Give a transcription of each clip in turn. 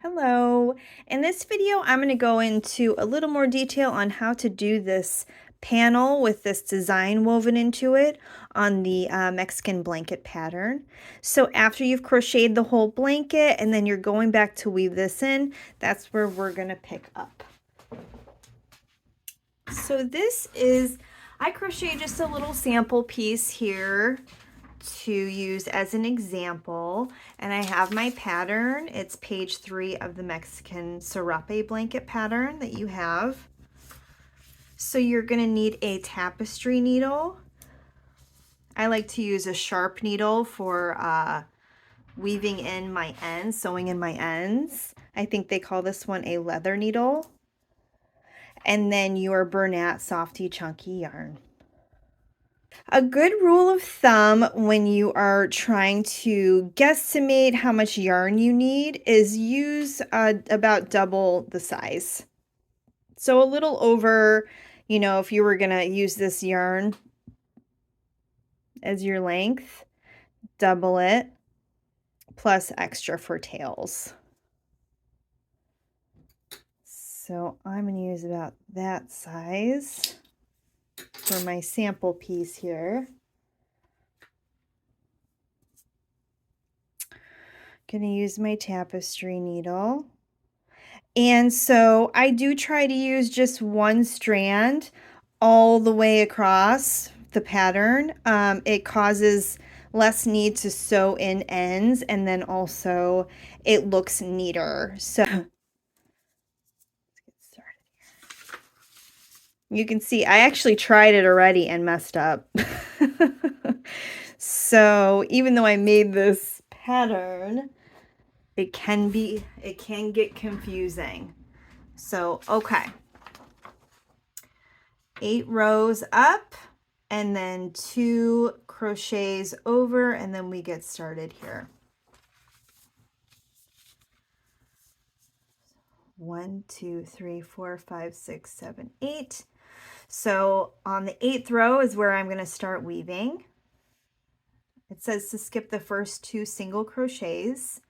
Hello. In this video, I'm going to go into a little more detail on how to do this panel with this design woven into it on the Mexican blanket pattern. So after you've crocheted the whole blanket and then you're going back to weave this in, that's where we're going to pick up. So I crocheted just a little sample piece here to use as an example, and I have my pattern. It's page 3 of the Mexican Sarape blanket pattern that you have. So you're going to need a tapestry needle. I like to use a sharp needle for weaving in my ends, sewing in my ends. I think they call this one a leather needle. And then your Bernat Softee chunky yarn. A good rule of thumb when you are trying to guesstimate how much yarn you need is use about double the size. So a little over, if you were going to use this yarn as your length, double it, plus extra for tails. So I'm going to use about that size for my sample piece here. Going to use my tapestry needle. And so I do try to use just one strand all the way across the pattern. It causes less need to sew in ends, and then also it looks neater. So let's get started here. You can see I actually tried it already and messed up. So even though I made this pattern, it can get confusing. So, okay. 8 rows up and then 2 crochets over, and then we get started here. 1, 2, 3, 4, 5, 6, 7, 8. So on the 8th row is where I'm going to start weaving. It says to skip the first 2 single crochets.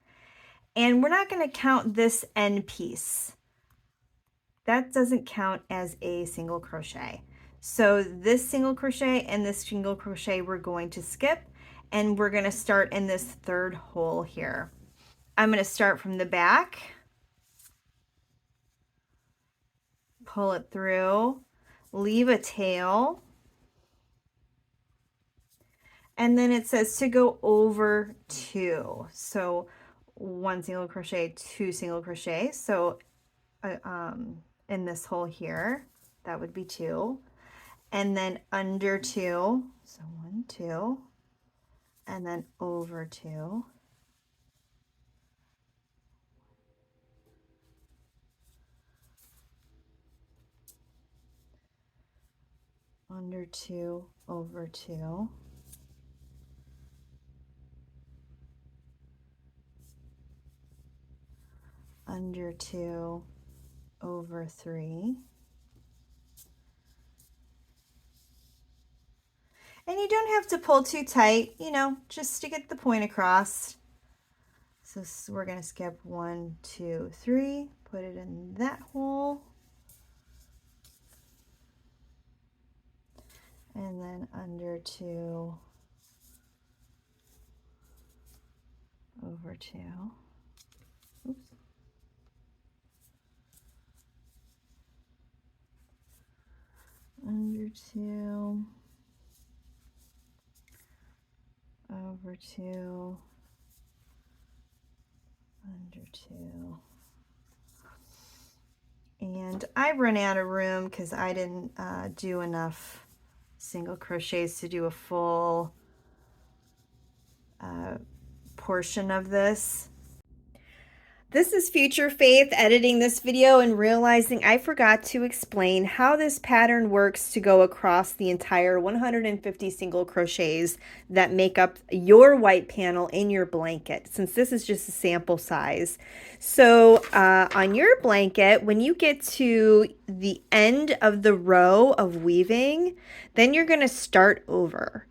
And we're not going to count this end piece. That doesn't count as a single crochet. So this single crochet and this single crochet we're going to skip, and we're going to start in this 3rd hole here. I'm going to start from the back, pull it through, leave a tail, and then it says to go over 2. So 1 single crochet, 2 single crochet. So in this hole here, that would be 2, and then under 2, so 1, 2, and then over 2, under 2, over 2, under 2, over 3, and you don't have to pull too tight, just to get the point across. So we're going to skip 1, 2, 3, put it in that hole, and then under 2, over 2. Oops. Under 2, over 2, under 2. And I run out of room because I didn't do enough single crochets to do a full portion of this. This is Future Faith editing this video and realizing I forgot to explain how this pattern works to go across the entire 150 single crochets that make up your white panel in your blanket, since this is just a sample size. So on your blanket, when you get to the end of the row of weaving, then you're going to start over.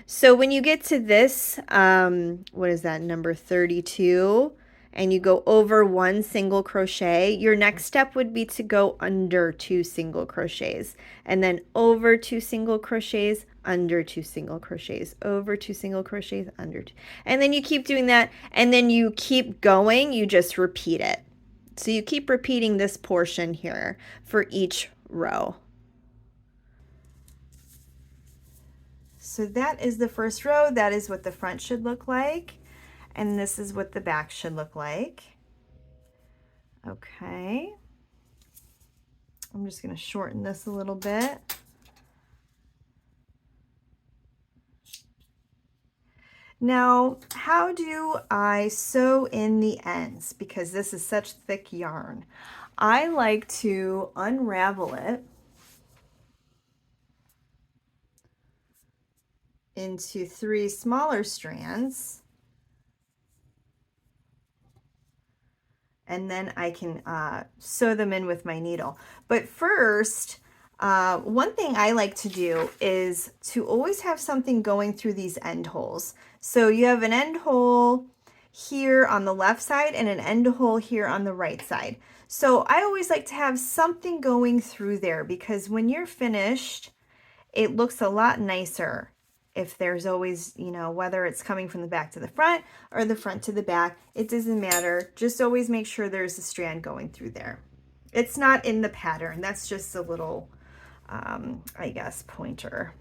So when you get to this, what is that, number 32? and you go over 1 single crochet, your next step would be to go under 2 single crochets, and then over 2 single crochets, under 2 single crochets, over 2 single crochets, under 2. And then you keep doing that, and then you keep going, you just repeat it. So you keep repeating this portion here for each row. So that is the first row. That is what the front should look like. And this is what the back should look like. Okay. I'm just going to shorten this a little bit. Now, how do I sew in the ends? Because this is such thick yarn. I like to unravel it into 3 smaller strands, and then I can sew them in with my needle. But first, one thing I like to do is to always have something going through these end holes. So you have an end hole here on the left side and an end hole here on the right side. So I always like to have something going through there, because when you're finished, it looks a lot nicer if there's always, you know, whether it's coming from the back to the front or the front to the back, it doesn't matter. Just always make sure there's a strand going through there. It's not in the pattern. That's just a little, I guess, pointer.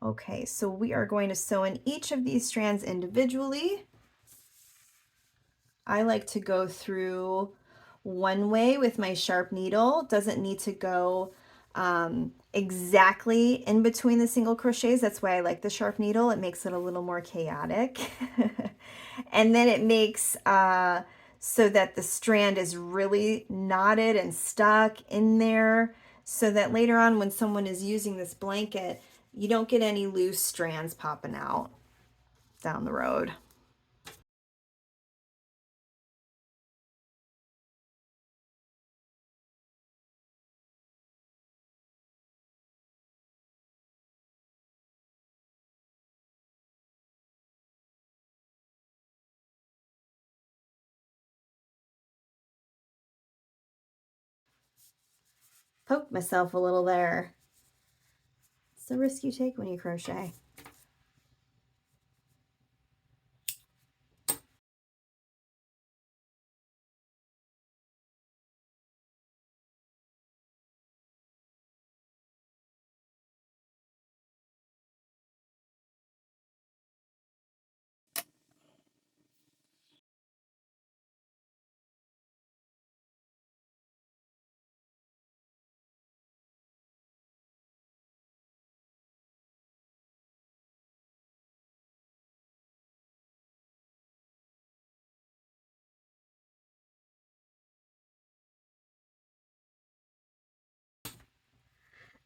Okay, so we are going to sew in each of these strands individually. I like to go through one way with my sharp needle. Doesn't need to go exactly in between the single crochets. That's why I like the sharp needle. It makes it a little more chaotic. And then it makes so that the strand is really knotted and stuck in there, so that later on when someone is using this blanket, you don't get any loose strands popping out down the road. Poked myself a little there. It's the risk you take when you crochet.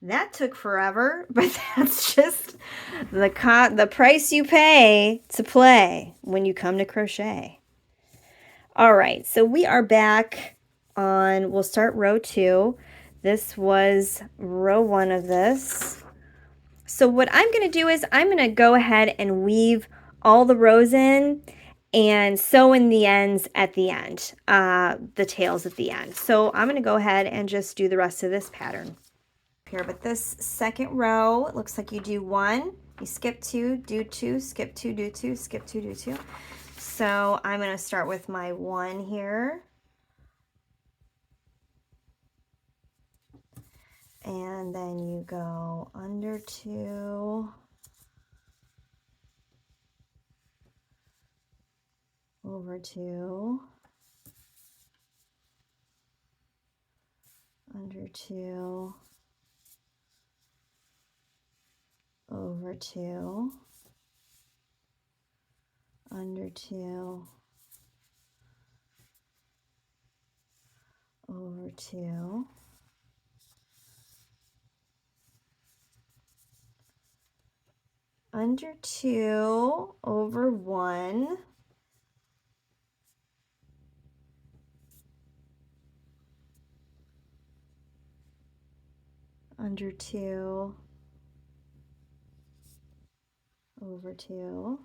That took forever, but that's just the price you pay to play when you come to crochet. All right, so we are back on, we'll start row 2. This was row 1 of this. So what I'm going to do is I'm going to go ahead and weave all the rows in and sew in the ends at the end, the tails at the end. So I'm going to go ahead and just do the rest of this pattern here. But this second row, it looks like you do 1, you skip 2, do 2, skip 2, do 2, skip 2, do 2. So I'm going to start with my 1 here. And then you go under 2, over 2, under 2, over 2, under 2, over 2, under 2, over 1, under 2, over 2,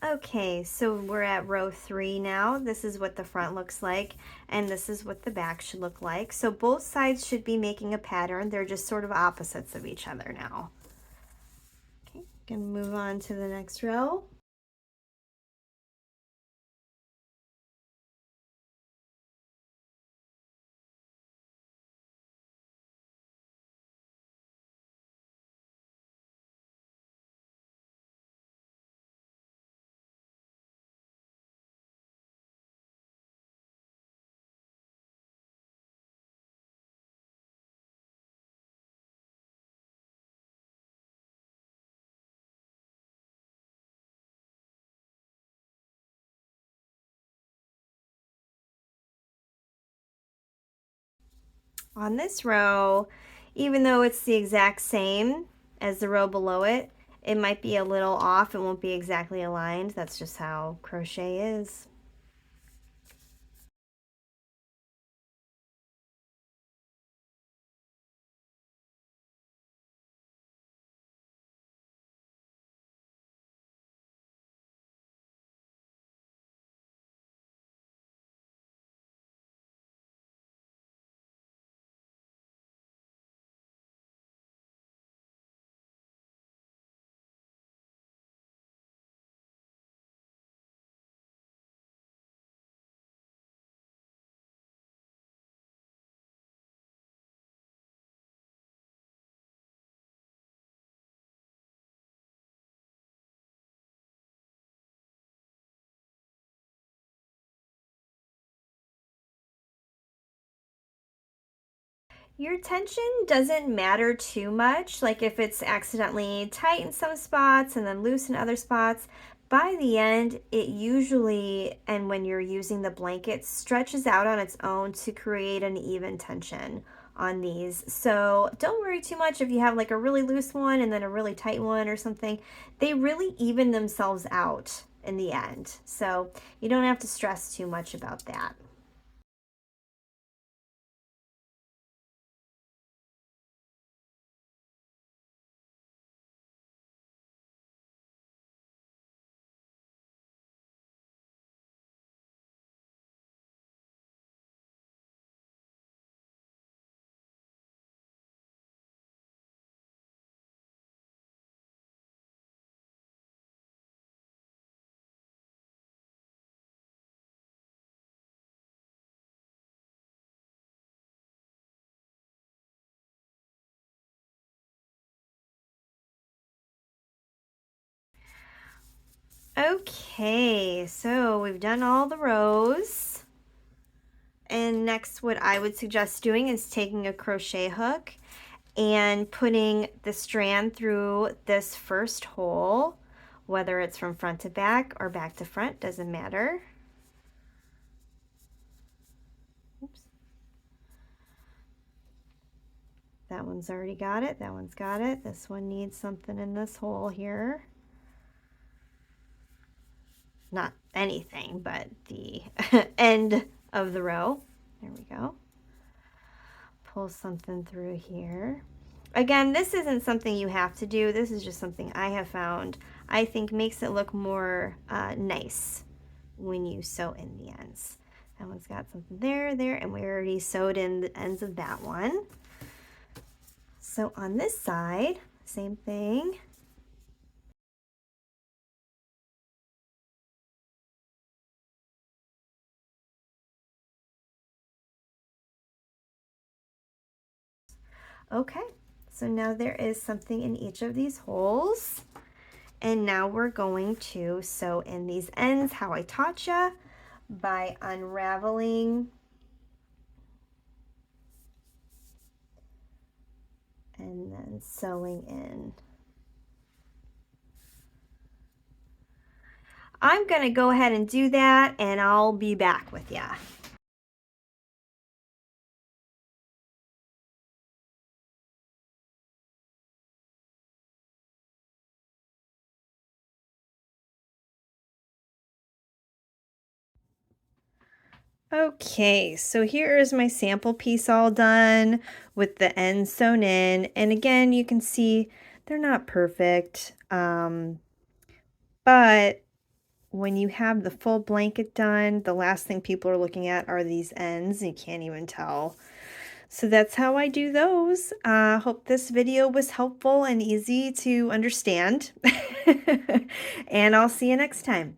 Okay, so we're at row 3 now. This is what the front looks like, and this is what the back should look like. So both sides should be making a pattern. They're just sort of opposites of each other now. Okay, gonna move on to the next row. On this row, even though it's the exact same as the row below it, it might be a little off. It won't be exactly aligned. That's just how crochet is. Your tension doesn't matter too much, like if it's accidentally tight in some spots and then loose in other spots. By the end, it usually, and when you're using the blanket, stretches out on its own to create an even tension on these. So don't worry too much if you have like a really loose one and then a really tight one or something. They really even themselves out in the end. So you don't have to stress too much about that. Okay, so we've done all the rows. And next, what I would suggest doing is taking a crochet hook and putting the strand through this first hole, whether it's from front to back or back to front, doesn't matter. Oops. That one's already got it, that one's got it. This one needs something in this hole here. Not anything, but the end of the row. There we go. Pull something through here. Again, this isn't something you have to do. This is just something I have found I think makes it look more nice when you sew in the ends. That one's got something there, and we already sewed in the ends of that one. So on this side, same thing. Okay, so now there is something in each of these holes. And now we're going to sew in these ends how I taught you by unraveling and then sewing in. I'm going to go ahead and do that and I'll be back with you. Okay, so here is my sample piece all done with the ends sewn in. And again, you can see they're not perfect, but when you have the full blanket done, the last thing people are looking at are these ends. You can't even tell. So that's how I do those. Hope this video was helpful and easy to understand. And I'll see you next time.